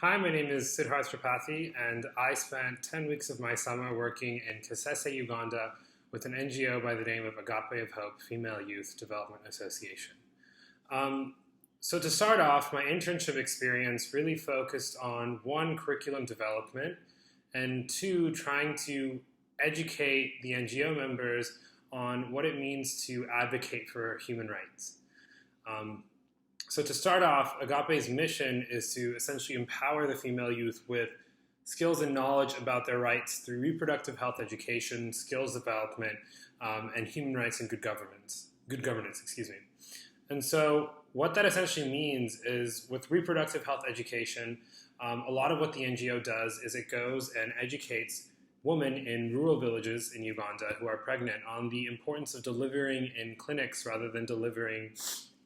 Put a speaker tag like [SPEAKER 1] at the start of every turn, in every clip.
[SPEAKER 1] Hi, my name is Siddharth Tripathi, and I spent 10 weeks of my summer working in Kasese, Uganda, with an NGO by the name of Agape of Hope Female Youth Development Association. So to start off, my internship experience really focused on one, curriculum development, and two, trying to educate the NGO members on what it means to advocate for human rights. So to start off, Agape's mission is to essentially empower the female youth with skills and knowledge about their rights through reproductive health education, skills development, and human rights and good governance. And so what that essentially means is with reproductive health education, a lot of what the NGO does is it goes and educates women in rural villages in Uganda who are pregnant on the importance of delivering in clinics rather than delivering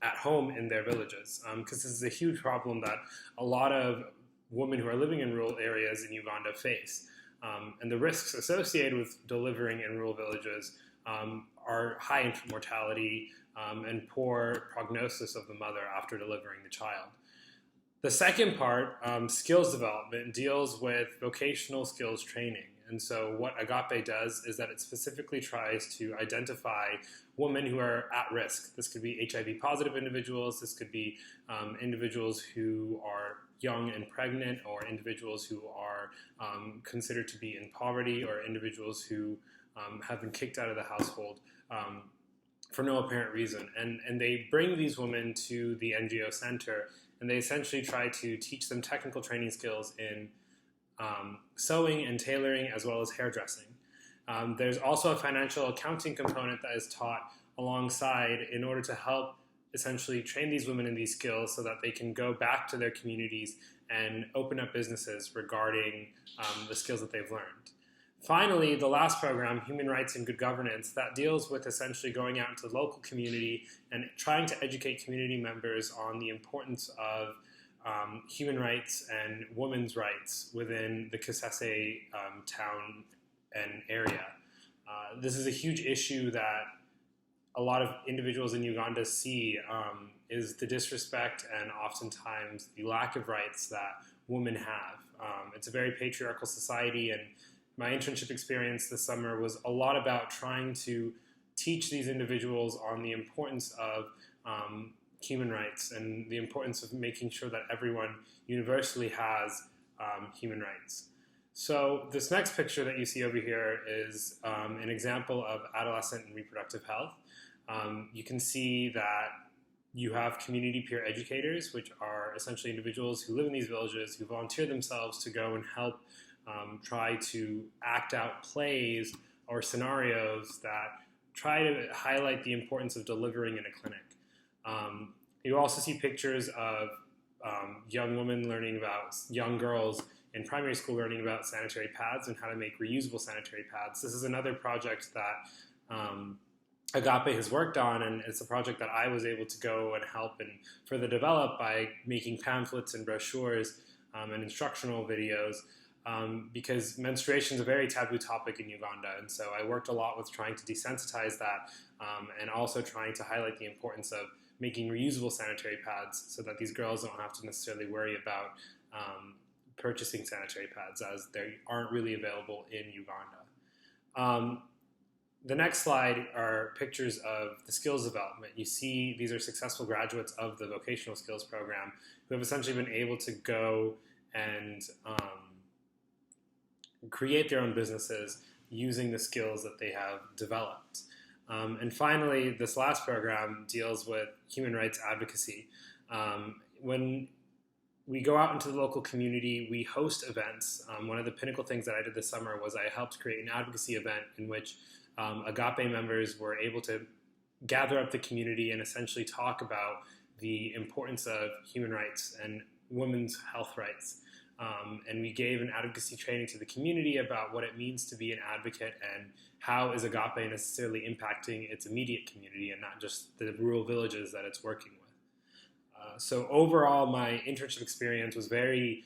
[SPEAKER 1] at home in their villages, because this is a huge problem that a lot of women who are living in rural areas in Uganda face. And the risks associated with delivering in rural villages are high infant mortality and poor prognosis of the mother after delivering the child. The second part, skills development, deals with vocational skills training. And so what Agape does is that it specifically tries to identify women who are at risk. This could be HIV positive individuals, this could be individuals who are young and pregnant, or individuals who are considered to be in poverty, or individuals who have been kicked out of the household for no apparent reason. And they bring these women to the NGO center, and they essentially try to teach them technical training skills in sewing and tailoring, as well as hairdressing. There's also a financial accounting component that is taught alongside in order to help essentially train these women in these skills so that they can go back to their communities and open up businesses regarding the skills that they've learned. Finally, the last program, Human Rights and Good Governance, that deals with essentially going out into the local community and trying to educate community members on the importance of human rights and women's rights within the Kasese town and area. This is a huge issue that a lot of individuals in Uganda see, is the disrespect and oftentimes the lack of rights that women have. It's a very patriarchal society, and my internship experience this summer was a lot about trying to teach these individuals on the importance of human rights and the importance of making sure that everyone universally has human rights. So this next picture that you see over here is an example of adolescent and reproductive health. You can see that you have community peer educators, which are essentially individuals who live in these villages who volunteer themselves to go and help try to act out plays or scenarios that try to highlight the importance of delivering in a clinic. You also see pictures of young women learning about, young girls in primary school learning about sanitary pads and how to make reusable sanitary pads. This is another project that Agape has worked on, and it's a project that I was able to go and help and further develop by making pamphlets and brochures and instructional videos, because menstruation is a very taboo topic in Uganda. And so I worked a lot with trying to desensitize that and also trying to highlight the importance of making reusable sanitary pads so that these girls don't have to necessarily worry about purchasing sanitary pads, as they aren't really available in Uganda. The next slide are pictures of the skills development. You see these are successful graduates of the vocational skills program who have essentially been able to go and create their own businesses using the skills that they have developed. And finally, this last program deals with human rights advocacy. When we go out into the local community, we host events. One of the pinnacle things that I did this summer was I helped create an advocacy event in which Agape members were able to gather up the community and essentially talk about the importance of human rights and women's health rights. And we gave an advocacy training to the community about what it means to be an advocate and how is Agape necessarily impacting its immediate community and not just the rural villages that it's working with. So overall, my internship experience was very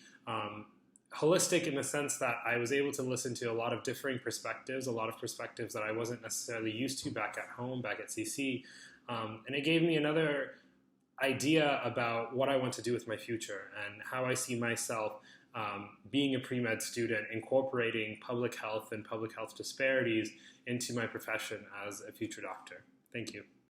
[SPEAKER 1] holistic in the sense that I was able to listen to a lot of differing perspectives, a lot of perspectives that I wasn't necessarily used to back at home, back at CC. And it gave me another idea about what I want to do with my future and how I see myself being a pre-med student, incorporating public health and public health disparities into my profession as a future doctor. Thank you.